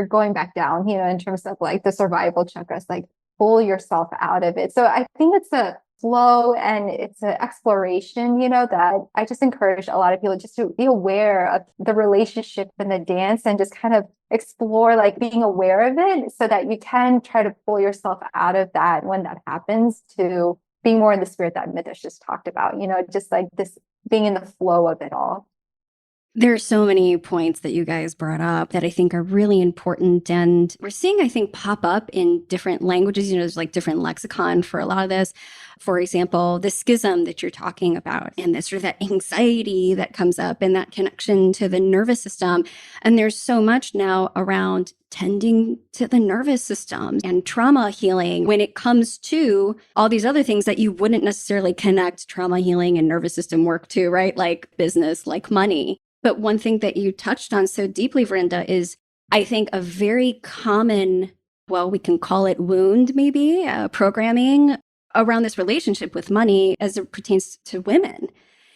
going back down, in terms of like the survival chakras, like pull yourself out of it. So I think it's a flow and it's an exploration, that I just encourage a lot of people just to be aware of the relationship and the dance and just kind of explore like being aware of it so that you can try to pull yourself out of that when that happens to being more in the spirit that Mitesh just talked about, just like this being in the flow of it all. There are so many points that you guys brought up that I think are really important. And we're seeing, I think, pop up in different languages. There's like different lexicon for a lot of this. For example, the schism that you're talking about and this sort of that anxiety that comes up and that connection to the nervous system. And there's so much now around tending to the nervous system and trauma healing when it comes to all these other things that you wouldn't necessarily connect trauma healing and nervous system work to, right? Like business, like money. But one thing that you touched on so deeply, Vrinda, is I think a very common, well, we can call it wound, maybe, programming around this relationship with money as it pertains to women.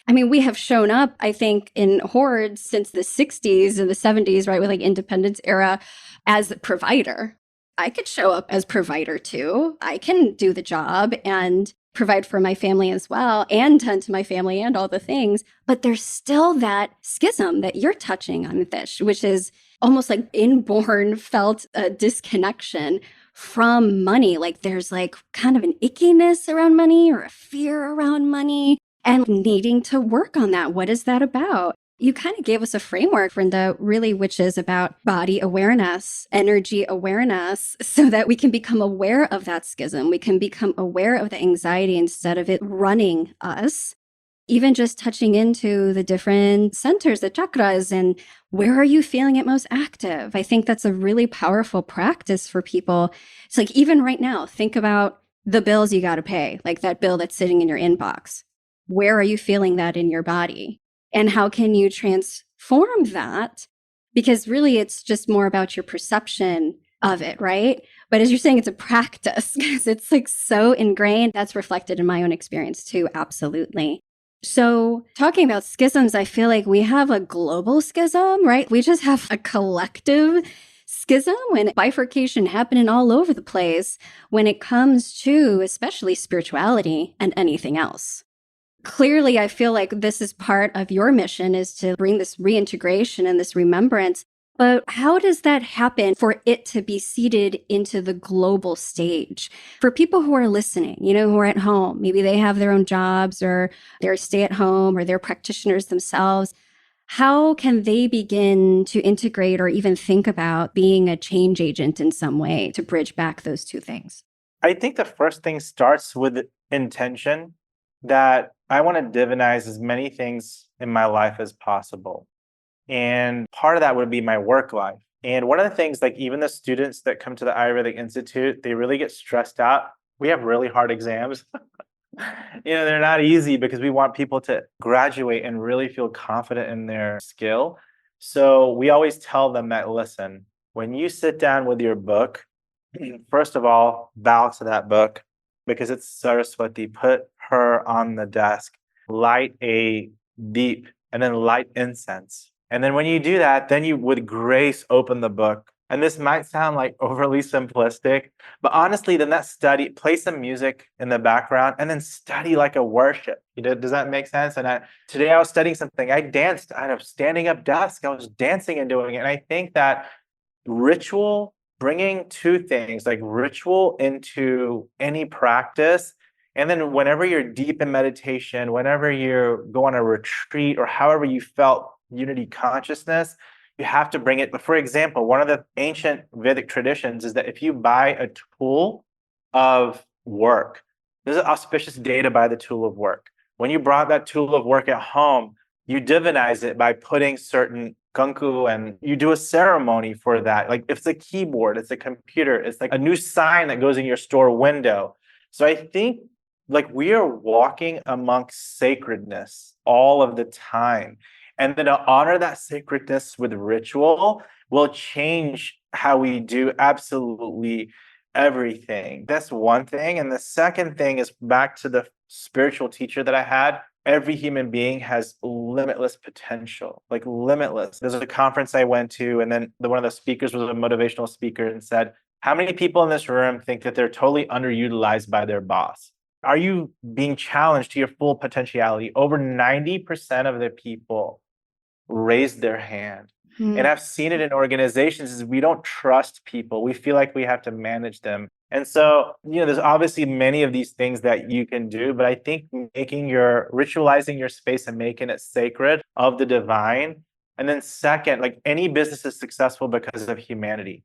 I mean, we have shown up, I think, in hordes since the 60s and the 70s, right, with like independence era as the provider. I could show up as provider too. I can do the job and provide for my family as well and tend to my family and all the things. But there's still that schism that you're touching on, Mitesh, which is almost like inborn felt disconnection from money. Like there's like kind of an ickiness around money or a fear around money and needing to work on that. What is that about? You kind of gave us a framework, Vrinda, really, which is about body awareness, energy awareness, so that we can become aware of that schism. We can become aware of the anxiety instead of it running us. Even just touching into the different centers, the chakras, and where are you feeling it most active? I think that's a really powerful practice for people. It's like, even right now, think about the bills you got to pay, like that bill that's sitting in your inbox. Where are you feeling that in your body? And how can you transform that? Because really, it's just more about your perception of it, right? But as you're saying, it's a practice because it's like so ingrained. That's reflected in my own experience too. Absolutely. So talking about schisms, I feel like we have a global schism, right? We just have a collective schism and bifurcation happening all over the place when it comes to especially spirituality and anything else. Clearly, I feel like this is part of your mission is to bring this reintegration and this remembrance. But how does that happen for it to be seeded into the global stage? For people who are listening, who are at home, maybe they have their own jobs or they're stay at home or they're practitioners themselves. How can they begin to integrate or even think about being a change agent in some way to bridge back those two things? I think the first thing starts with intention, that I want to divinize as many things in my life as possible. And part of that would be my work life. And one of the things, like even the students that come to the Ayurvedic Institute, they really get stressed out. We have really hard exams. They're not easy because we want people to graduate and really feel confident in their skill. So we always tell them that, listen, when you sit down with your book, first of all, bow to that book because it's Saraswati. Put her on the desk, light a deep, and then light incense. And then when you do that, then you with grace open the book. And this might sound like overly simplistic, but honestly, then play some music in the background and then study like a worship. Does that make sense? And today I was studying something. I danced out of standing up desk. I was dancing and doing it. And I think that ritual, bringing two things like ritual into any practice. And then whenever you're deep in meditation, whenever you go on a retreat or however you felt unity consciousness, you have to bring it. But for example, one of the ancient Vedic traditions is that if you buy a tool of work, there's an auspicious day to buy the tool of work. When you brought that tool of work at home, you divinize it by putting certain gunku, and you do a ceremony for that. Like if it's a keyboard, it's a computer, it's like a new sign that goes in your store window. So I think like we are walking amongst sacredness all of the time. And then to honor that sacredness with ritual will change how we do absolutely everything. That's one thing. And the second thing is back to the spiritual teacher that I had. Every human being has limitless potential, like limitless. There's a conference I went to, and then one of the speakers was a motivational speaker and said, how many people in this room think that they're totally underutilized by their boss? Are you being challenged to your full potentiality? Over 90% of the people raised their hand. And I've seen it in organizations is we don't trust people. We feel like we have to manage them. And so, there's obviously many of these things that you can do, but I think ritualizing your space and making it sacred of the divine. And then second, like any business is successful because of humanity.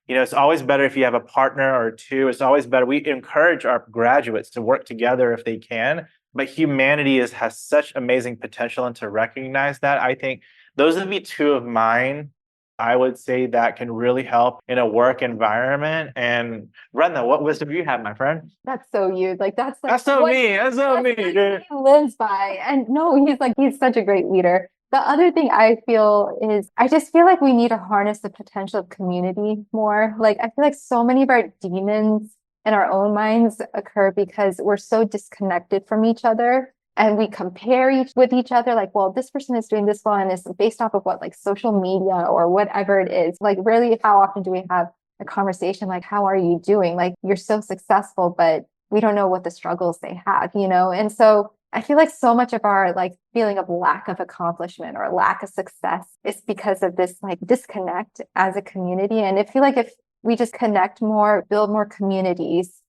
It's always better if you have a partner or two. It's always better. We encourage our graduates to work together if they can, but humanity has such amazing potential, and to recognize that, I think those would be two of mine, I would say, that can really help in a work environment. And Vrinda, what wisdom do you have, my friend? That's so you. That's so me. That's so me. He lives by. And no, he's such a great leader. The other thing I feel is I just feel like we need to harness the potential of community more. Like I feel like so many of our demons in our own minds occur because we're so disconnected from each other. And we compare with each other, like, well, this person is doing this well, and it's based off of what, like social media or whatever it is. Like, really, how often do we have a conversation like, how are you doing? Like, you're so successful, but we don't know what the struggles they have, And so I feel like so much of our like feeling of lack of accomplishment or lack of success is because of this like disconnect as a community. And I feel like if we just connect more, build more communities,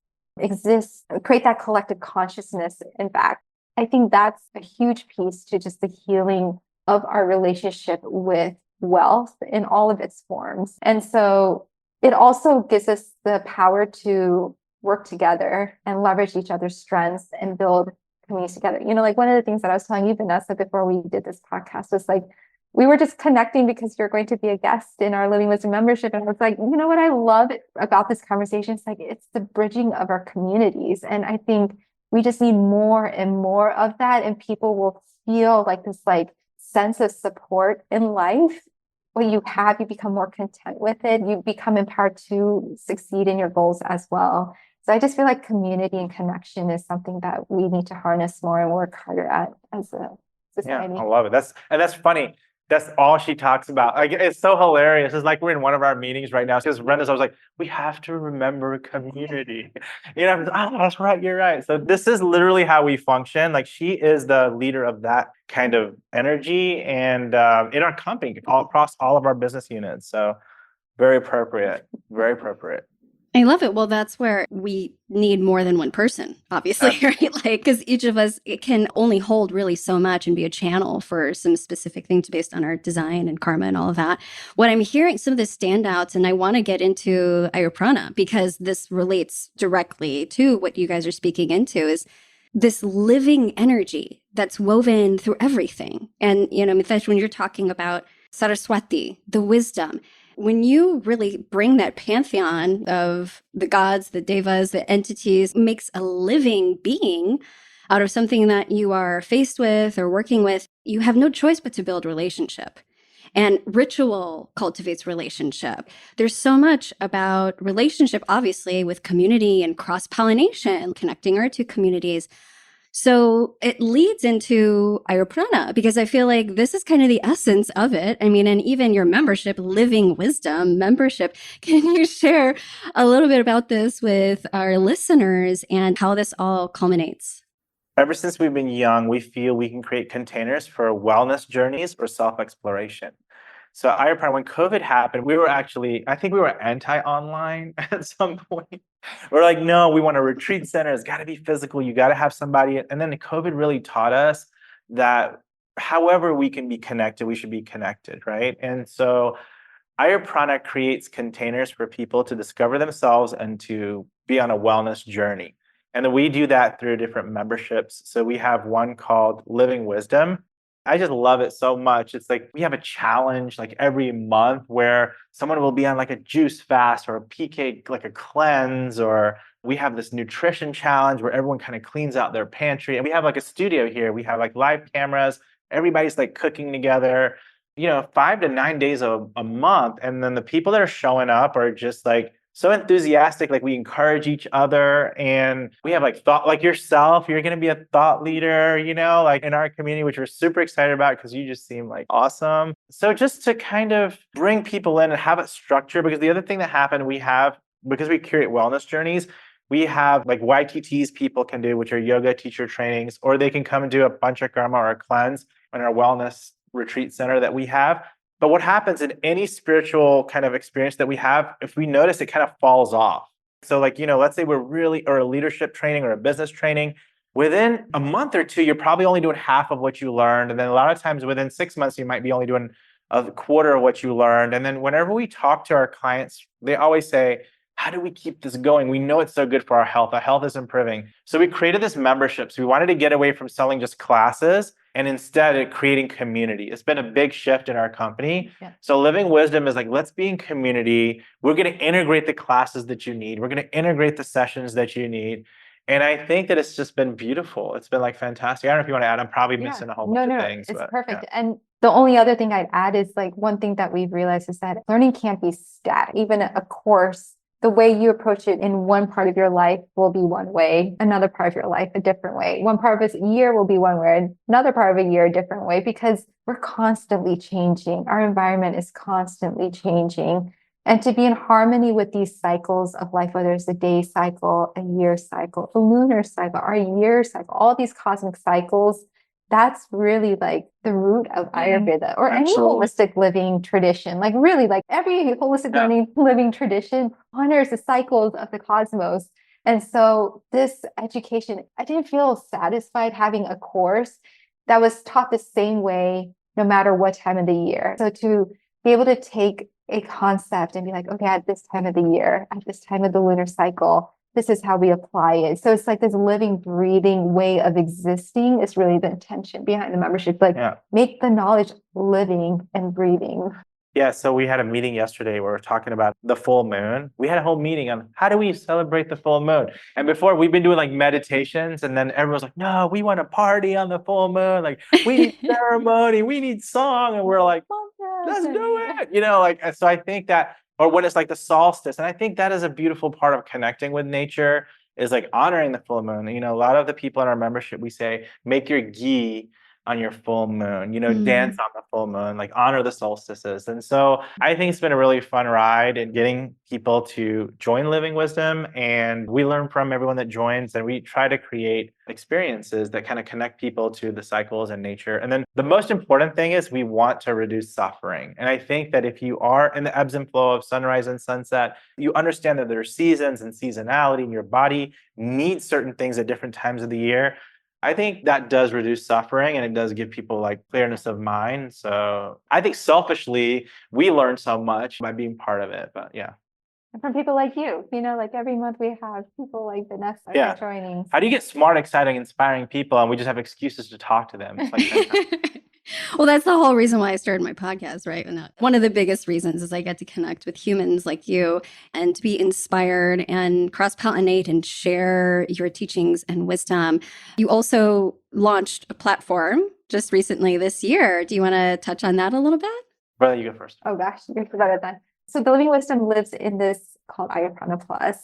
create that collective consciousness, in fact, I think that's a huge piece to just the healing of our relationship with wealth in all of its forms. And so it also gives us the power to work together and leverage each other's strengths and build communities together. Like one of the things that I was telling you, Vanessa, before we did this podcast was like, we were just connecting because you're going to be a guest in our Living Wisdom membership. And I was like, what I love about this conversation is like, it's the bridging of our communities. And I think we just need more and more of that. And people will feel like this like sense of support in life. When you become more content with it. You become empowered to succeed in your goals as well. So I just feel like community and connection is something that we need to harness more and work harder at as a society. Yeah, I love it. That's funny. That's all she talks about. Like, it's so hilarious. It's like we're in one of our meetings right now. Because Vrinda's always like, we have to remember community. That's right. You're right. So this is literally how we function. Like she is the leader of that kind of energy, and in our company, across all of our business units. So very appropriate. Very appropriate. I love it. Well, that's where we need more than one person, obviously, right? Like, because each of us, it can only hold really so much and be a channel for some specific things based on our design and karma and all of that. What I'm hearing, some of the standouts, and I want to get into AyurPrana because this relates directly to what you guys are speaking into, is this living energy that's woven through everything. And, Mitesh, when you're talking about Saraswati, the wisdom, when you really bring that pantheon of the gods, the devas, the entities, makes a living being out of something that you are faced with or working with, you have no choice but to build relationship. And ritual cultivates relationship. There's so much about relationship, obviously, with community and cross-pollination, connecting our two communities. So it leads into AyurPrana because I feel like this is kind of the essence of it. I mean, and even your membership, Living Wisdom membership. Can you share a little bit about this with our listeners and how this all culminates? Ever since we've been young, we feel we can create containers for wellness journeys or self-exploration. So AyurPrana, when COVID happened, I think we were anti-online at some point. We're like, no, we want a retreat center. It's got to be physical. You got to have somebody. And then COVID really taught us that however we can be connected, we should be connected, right? And so AyurPrana creates containers for people to discover themselves and to be on a wellness journey. And then we do that through different memberships. So we have one called Living Wisdom, I just love it so much. It's like we have a challenge like every month where someone will be on like a juice fast or a PK, like a cleanse, or we have this nutrition challenge where everyone kind of cleans out their pantry. And we have like a studio here. We have like live cameras. Everybody's like cooking together, 5 to 9 days a month. And then the people that are showing up are just like so enthusiastic. Like we encourage each other, and we have like thought, like yourself, you're going to be a thought leader, like in our community, which we're super excited about because you just seem like awesome. So just to kind of bring people in and have it structured, because the other thing that happened, because we curate wellness journeys, we have like YTTs people can do, which are yoga teacher trainings, or they can come and do a panchakarma or a cleanse in our wellness retreat center that we have. But what happens in any spiritual kind of experience that we have, if we notice, it kind of falls off. So like, let's say or a leadership training or a business training, within a month or two, you're probably only doing half of what you learned. And then a lot of times within 6 months, you might be only doing a quarter of what you learned. And then whenever we talk to our clients, they always say, how do we keep this going? We know it's so good for our health. Our health is improving. So we created this membership. So we wanted to get away from selling just classes and instead creating community. It's been a big shift in our company. Yeah. So Living Wisdom is like, let's be in community. We're going to integrate the classes that you need. We're going to integrate the sessions that you need. And I think that it's just been beautiful. It's been like fantastic. I don't know if you want to add. I'm probably missing a whole bunch of things. It's perfect. Yeah. And the only other thing I'd add is like one thing that we've realized is that learning can't be static. Even a course, the way you approach it in one part of your life will be one way, another part of your life a different way. One part of a year will be one way, another part of a year a different way, because we're constantly changing. Our environment is constantly changing. And to be in harmony with these cycles of life, whether it's a day cycle, a year cycle, a lunar cycle, our year cycle, all these cosmic cycles, that's really like the root of Ayurveda or any holistic living tradition. Like really, like every holistic living tradition honors the cycles of the cosmos. And so this education, I didn't feel satisfied having a course that was taught the same way, no matter what time of the year. So to be able to take a concept and be like, okay, at this time of the year, at this time of the lunar cycle, this is how we apply it. So it's like this living, breathing way of existing is really the intention behind the membership. Like make the knowledge living and breathing. Yeah. So we had a meeting yesterday where we're talking about the full moon. We had a whole meeting on how do we celebrate the full moon? And before we've been doing like meditations, and then everyone's like, no, we want to party on the full moon. Like we need ceremony, we need song. And we're like, let's do it. So I think that, or when it's like the solstice. And I think that is a beautiful part of connecting with nature, is like honoring the full moon. A lot of the people in our membership, we say, make your ghee on your full moon, dance on the full moon, like honor the solstices. And so I think it's been a really fun ride in getting people to join Living Wisdom. And we learn from everyone that joins, and we try to create experiences that kind of connect people to the cycles and nature. And then the most important thing is we want to reduce suffering. And I think that if you are in the ebbs and flow of sunrise and sunset, you understand that there are seasons and seasonality, and your body needs certain things at different times of the year. I think that does reduce suffering, and it does give people like clearness of mind. So I think selfishly, we learn so much by being part of it. But yeah. And from people like you, like every month we have people like Vanessa joining. How do you get smart, exciting, inspiring people, and we just have excuses to talk to them? It's like well, that's the whole reason why I started my podcast, right? And one of the biggest reasons is I get to connect with humans like you and to be inspired and cross-pollinate and share your teachings and wisdom. You also launched a platform just recently this year. Do you want to touch on that a little bit? Brother, you go first. Oh gosh, you forgot that. So the Living Wisdom lives in this called AyurPrana Plus.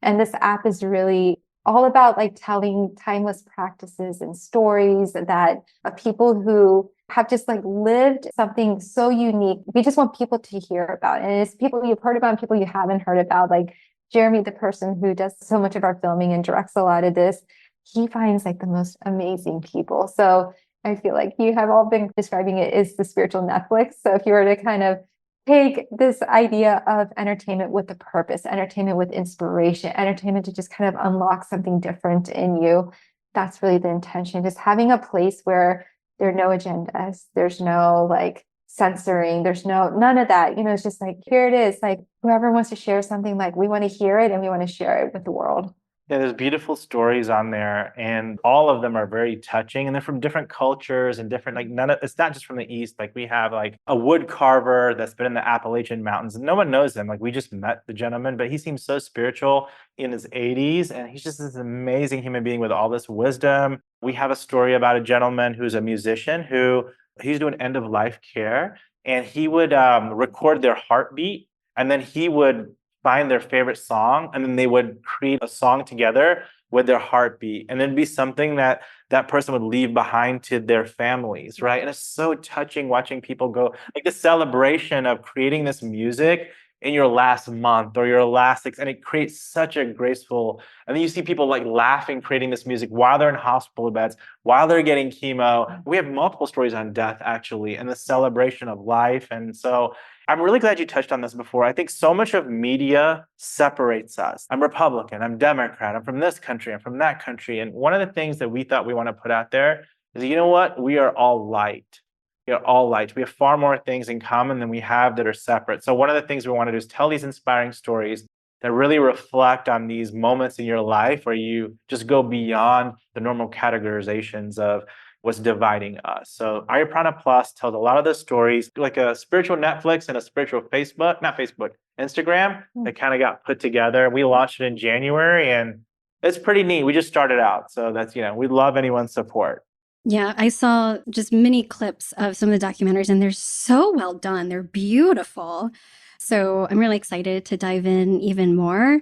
And this app is really all about like telling timeless practices and stories that of people who have just like lived something so unique. We just want people to hear about it. And it's people you've heard about and people you haven't heard about. Like Jeremy, the person who does so much of our filming and directs a lot of this, he finds like the most amazing people. So I feel like you have all been describing it as the spiritual Netflix. So if you were to kind of take this idea of entertainment with a purpose, entertainment with inspiration, entertainment to just kind of unlock something different in you, that's really the intention. Just having a place where there are no agendas, there's no like censoring, there's none of that. It's just like, here it is. Like whoever wants to share something, like we want to hear it and we want to share it with the world. Yeah, there's beautiful stories on there, and all of them are very touching. And they're from different cultures and different, like, none of it's not just from the East. Like, we have like a wood carver that's been in the Appalachian Mountains, and no one knows him. Like, we just met the gentleman, but he seems so spiritual in his 80s, and he's just this amazing human being with all this wisdom. We have a story about a gentleman who's a musician who he's doing end of life care, and he would record their heartbeat, and then he would find their favorite song, and then they would create a song together with their heartbeat, and it'd be something that that person would leave behind to their families, right? And it's so touching watching people go, like, the celebration of creating this music in your last month or your last and it creates such a graceful, and then you see people like laughing creating this music while they're in hospital beds, while they're getting chemo. We have multiple stories on death, actually, and the celebration of life. And so I'm really glad you touched on this before. I think so much of media separates us. I'm Republican, I'm Democrat, I'm from this country, I'm from that country. And one of the things that we thought we want to put out there is, you know what? We are all light. We are all light. We have far more things in common than we have that are separate. So one of the things we want to do is tell these inspiring stories that really reflect on these moments in your life where you just go beyond the normal categorizations of what's dividing us. So AyurPrana Plus tells a lot of the stories, like a spiritual Netflix and a spiritual Facebook, not Facebook, Instagram, that kind of got put together. We launched it in January, and it's pretty neat. We just started out. So that's, we love anyone's support. Yeah, I saw just mini clips of some of the documentaries, and they're so well done. They're beautiful. So I'm really excited to dive in even more.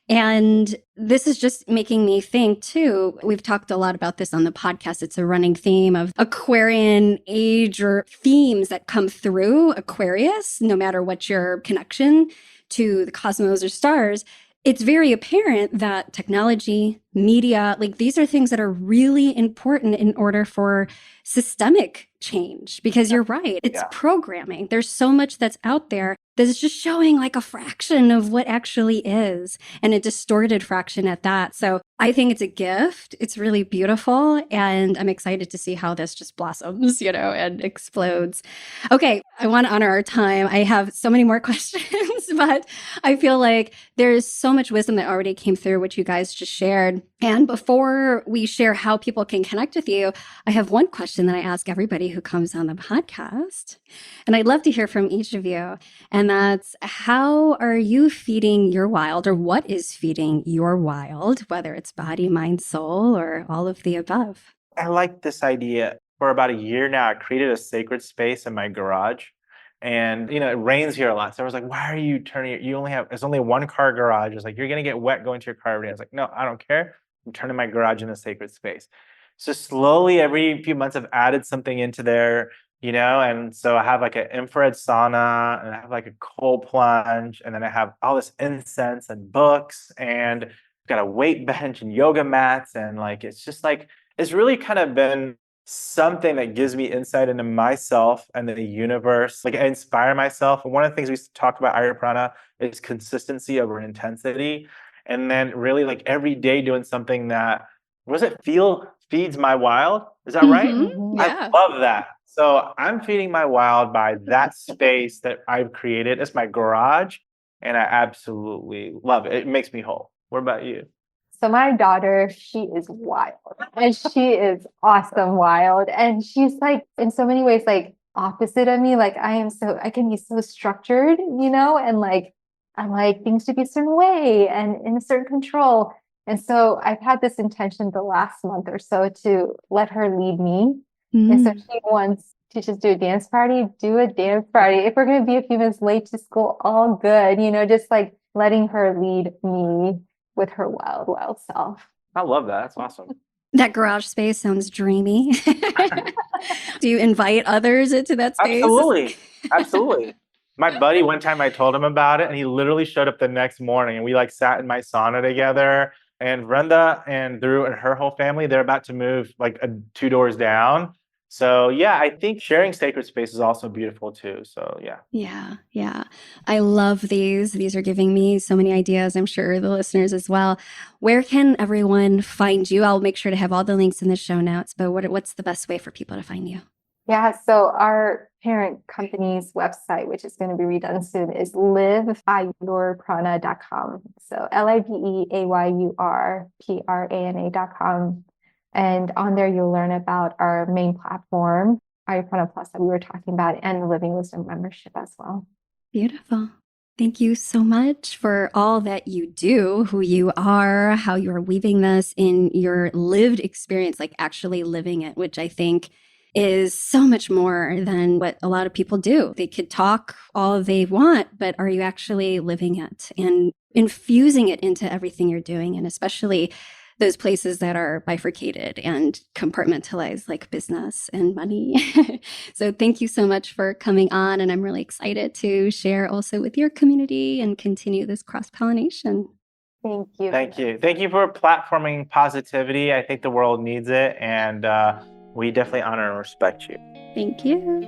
And this is just making me think too. We've talked a lot about this on the podcast. It's a running theme of Aquarian age or themes that come through Aquarius, no matter what your connection to the cosmos or stars. It's very apparent that technology, media, like these are things that are really important in order for systemic change, because you're right. It's programming. There's so much that's out there that is just showing like a fraction of what actually is, and a distorted fraction at that. So I think it's a gift. It's really beautiful. And I'm excited to see how this just blossoms, and explodes. Okay. I want to honor our time. I have so many more questions, but I feel like there's so much wisdom that already came through what you guys just shared. And before we share how people can connect with you, I have one question that I ask everybody who comes on the podcast. And I'd love to hear from each of you. And that's, how are you feeding your wild, or what is feeding your wild, whether it's body, mind, soul, or all of the above? I like this idea. For about a year now, I created a sacred space in my garage. And, it rains here a lot. So I was like, why are you turning it? It's only a 1-car garage. It's like, you're going to get wet going to your car every day. I was like, no, I don't care. I'm turning my garage into a sacred space. So slowly, every few months, I've added something into there, and so I have like an infrared sauna, and I have like a cold plunge, and then I have all this incense and books, and I've got a weight bench and yoga mats. And like, it's just like, it's really kind of been something that gives me insight into myself and the universe. Like, I inspire myself. And one of the things we talk about AyurPrana is consistency over intensity. And then really, like, every day doing something that, feeds my wild. Is that right? Yeah. I love that. So I'm feeding my wild by that space that I've created. It's my garage, and I absolutely love it. It makes me whole. What about you? So my daughter, she is wild, and she is awesome wild. And she's like, in so many ways, like opposite of me. Like, I can be so structured, and like, I like things to be a certain way and in a certain control. And so I've had this intention the last month or so to let her lead me. And so she wants to just do a dance party. If we're going to be a few minutes late to school, all good, just like letting her lead me with her wild, wild self. I love that. That's awesome. That garage space sounds dreamy. Do you invite others into that space? Absolutely. My buddy, one time I told him about it, and he literally showed up the next morning, and we like sat in my sauna together. And Vrinda and Drew and her whole family, they're about to move like 2 doors down. So yeah, I think sharing sacred space is also beautiful too. So yeah. Yeah. I love these. These are giving me so many ideas. I'm sure the listeners as well. Where can everyone find you? I'll make sure to have all the links in the show notes, but what's the best way for people to find you? Yeah, so our parent company's website, which is going to be redone soon, is liveayurprana.com. So liveayurprana.com. And on there, you'll learn about our main platform, AyurPrana Plus, that we were talking about, and the Living Wisdom membership as well. Beautiful. Thank you so much for all that you do, who you are, how you're weaving this in your lived experience, like actually living it, which I think is so much more than what a lot of people do. They could talk all they want, but are you actually living it and infusing it into everything you're doing? And especially those places that are bifurcated and compartmentalized, like business and money. So thank you so much for coming on. And I'm really excited to share also with your community and continue this cross-pollination. Thank you. Thank you. Thank you for platforming positivity. I think the world needs it. And we definitely honor and respect you. Thank you.